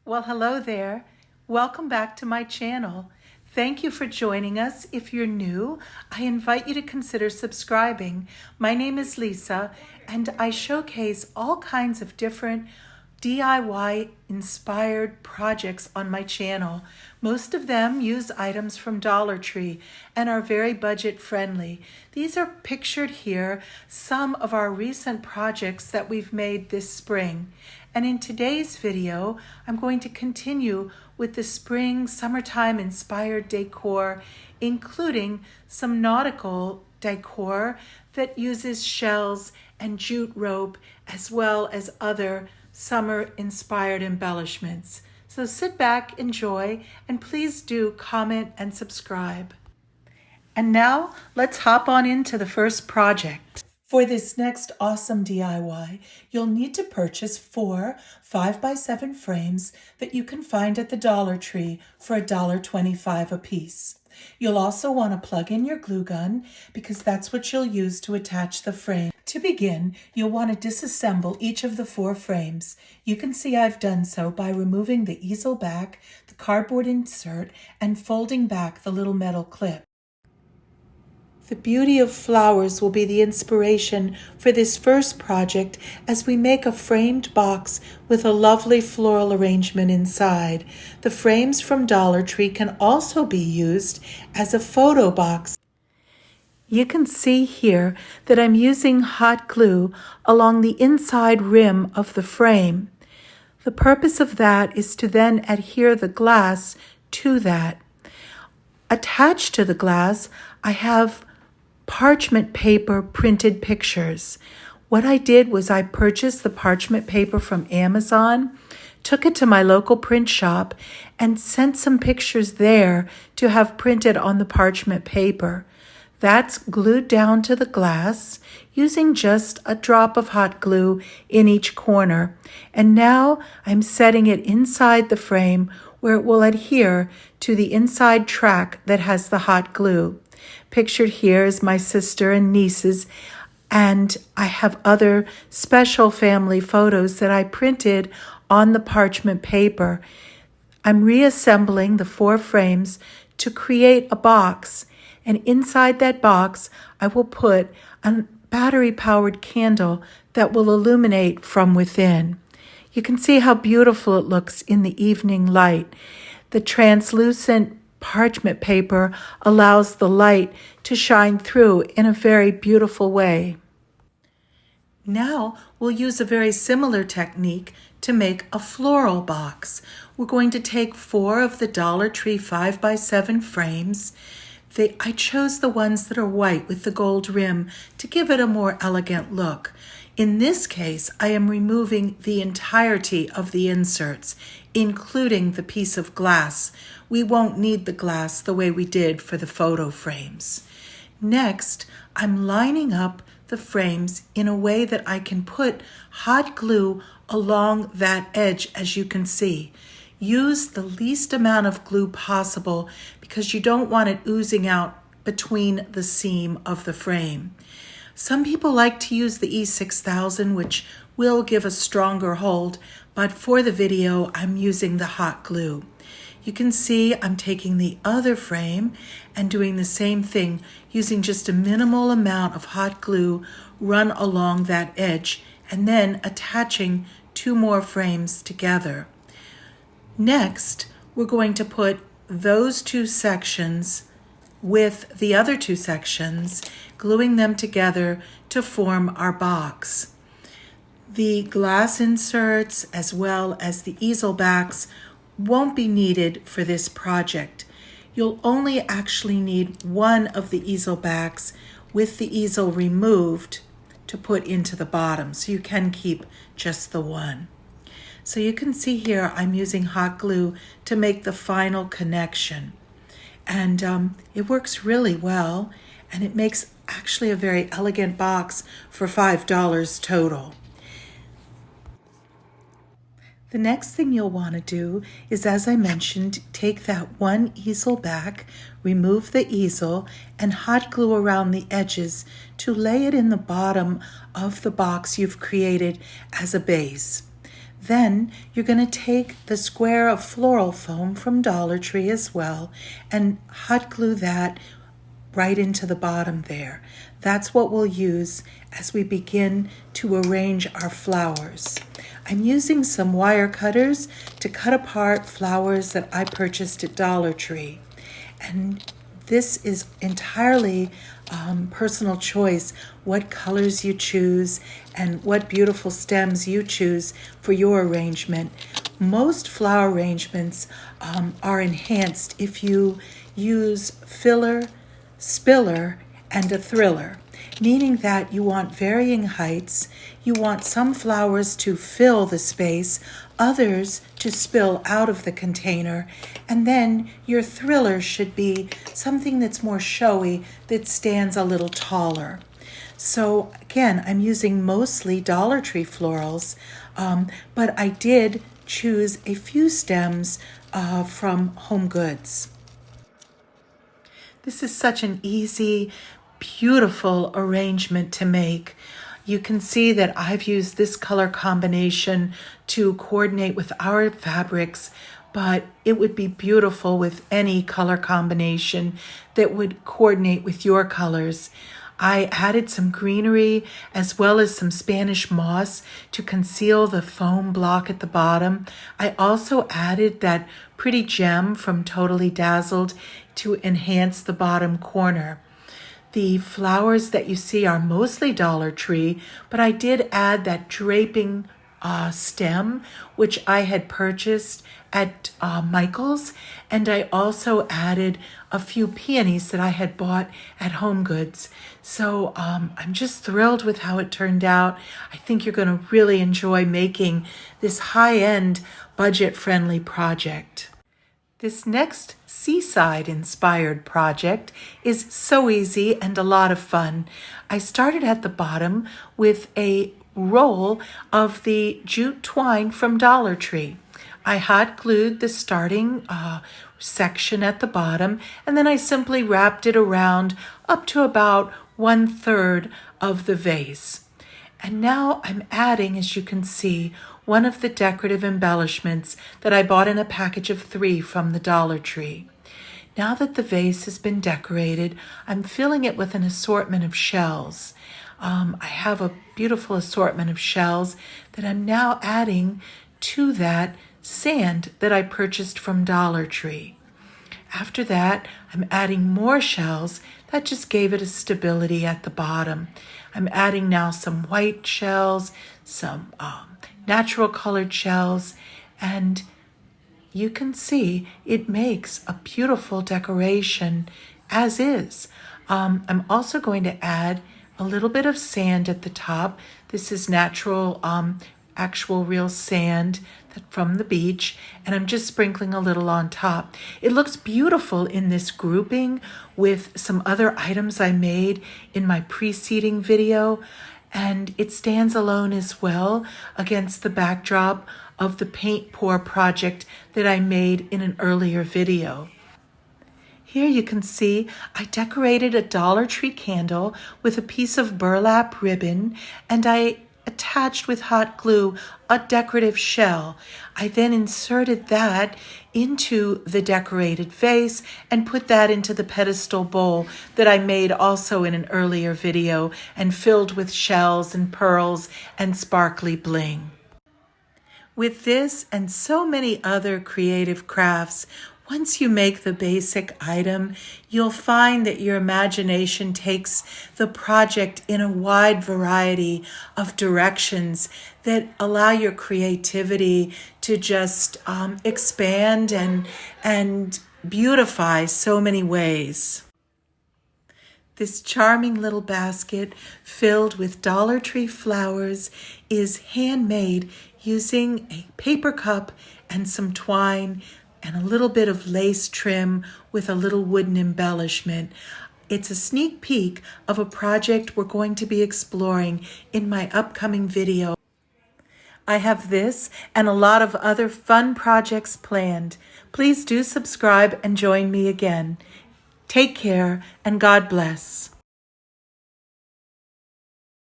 Well, hello there. Welcome back to my channel. Thank you for joining us. If you're new, I invite you to consider subscribing. My name is Lisa, and I showcase all kinds of different DIY inspired projects on my channel. Most of them use items from Dollar Tree and are very budget friendly. These are pictured here, some of our recent projects that we've made this spring. And in today's video, I'm going to continue with the spring summertime inspired decor, including some nautical decor that uses shells and jute rope, as well as other summer-inspired embellishments. So sit back, enjoy, and please do comment and subscribe. And now let's hop on into the first project. For this next awesome DIY, you'll need to purchase 4 5x7 frames that you can find at the Dollar Tree for $1.25 a piece. You'll also want to plug in your glue gun because that's what you'll use to attach the frame. To begin, you'll want to disassemble each of the 4 frames. You can see I've done so by removing the easel back, the cardboard insert, and folding back the little metal clip. The beauty of flowers will be the inspiration for this first project as we make a framed box with a lovely floral arrangement inside. The frames from Dollar Tree can also be used as a photo box. You can see here that I'm using hot glue along the inside rim of the frame. The purpose of that is to then adhere the glass to that. Attached to the glass, I have parchment paper printed pictures. What I did was I purchased the parchment paper from Amazon, took it to my local print shop, and sent some pictures there to have printed on the parchment paper. That's glued down to the glass using just a drop of hot glue in each corner. And now I'm setting it inside the frame where it will adhere to the inside track that has the hot glue. Pictured here is my sister and nieces, and I have other special family photos that I printed on the parchment paper. I'm reassembling the 4 frames to create a box, and inside that box I will put a battery-powered candle that will illuminate from within. You can see how beautiful it looks in the evening light. The translucent parchment paper allows the light to shine through in a very beautiful way. Now we'll use a very similar technique to make a floral box. We're going to take 4 of the Dollar Tree 5x7 frames. I chose the ones that are white with the gold rim to give it a more elegant look. In this case, I am removing the entirety of the inserts, including the piece of glass. We won't need the glass the way we did for the photo frames. Next, I'm lining up the frames in a way that I can put hot glue along that edge, as you can see. Use the least amount of glue possible because you don't want it oozing out between the seam of the frame. Some people like to use the E6000, which will give a stronger hold, but for the video, I'm using the hot glue. You can see I'm taking the other frame and doing the same thing, using just a minimal amount of hot glue run along that edge, and then attaching 2 more frames together. Next, we're going to put those 2 sections with the other 2 sections, gluing them together to form our box. The glass inserts as well as the easel backs won't be needed for this project. You'll only actually need 1 of the easel backs with the easel removed to put into the bottom, so you can keep just the 1. So you can see here I'm using hot glue to make the final connection. And it works really well, and it makes actually a very elegant box for $5 total. The next thing you'll want to do is, as I mentioned, take that 1 easel back, remove the easel, and hot glue around the edges to lay it in the bottom of the box you've created as a base. Then you're going to take the square of floral foam from Dollar Tree as well and hot glue that right into the bottom there. That's what we'll use as we begin to arrange our flowers. I'm using some wire cutters to cut apart flowers that I purchased at Dollar Tree. And this is entirely personal choice, what colors you choose and what beautiful stems you choose for your arrangement. Most flower arrangements are enhanced if you use filler, spiller, and a thriller, meaning that you want varying heights. You want some flowers to fill the space, others to spill out of the container, and then your thriller should be something that's more showy, that stands a little taller. So again, I'm using mostly Dollar Tree florals, but I did choose a few stems from Home Goods. This is such an easy, beautiful arrangement to make. You can see that I've used this color combination to coordinate with our fabrics, but it would be beautiful with any color combination that would coordinate with your colors. I added some greenery as well as some Spanish moss to conceal the foam block at the bottom. I also added that pretty gem from Totally Dazzled to enhance the bottom corner. The flowers that you see are mostly Dollar Tree, but I did add that draping stem, which I had purchased at Michael's, and I also added a few peonies that I had bought at Home Goods. So I'm just thrilled with how it turned out. I think you're going to really enjoy making this high-end, budget-friendly project. This next seaside-inspired project is so easy and a lot of fun. I started at the bottom with a roll of the jute twine from Dollar Tree. I hot glued the starting section at the bottom, and then I simply wrapped it around up to about 1/3 of the vase. And now I'm adding, as you can see, one of the decorative embellishments that I bought in a package of 3 from the Dollar Tree. Now that the vase has been decorated, I'm filling it with an assortment of shells. I have a beautiful assortment of shells that I'm now adding to that sand that I purchased from Dollar Tree. After that, I'm adding more shells. That just gave it a stability at the bottom. I'm adding now some white shells, some natural colored shells, and you can see it makes a beautiful decoration as is. I'm also going to add a little bit of sand at the top. This is natural, actual real sand from the beach, and I'm just sprinkling a little on top. It looks beautiful in this grouping with some other items I made in my preceding video, and it stands alone as well against the backdrop of the paint pour project that I made in an earlier video. Here you can see I decorated a Dollar Tree candle with a piece of burlap ribbon, and I attached with hot glue a decorative shell. I then inserted that into the decorated vase and put that into the pedestal bowl that I made also in an earlier video and filled with shells and pearls and sparkly bling. With this and so many other creative crafts, once you make the basic item, you'll find that your imagination takes the project in a wide variety of directions that allow your creativity to just expand and beautify so many ways. This charming little basket filled with Dollar Tree flowers is handmade using a paper cup and some twine and a little bit of lace trim with a little wooden embellishment. It's a sneak peek of a project we're going to be exploring in my upcoming video. I have this and a lot of other fun projects planned. Please do subscribe and join me again. Take care and God bless.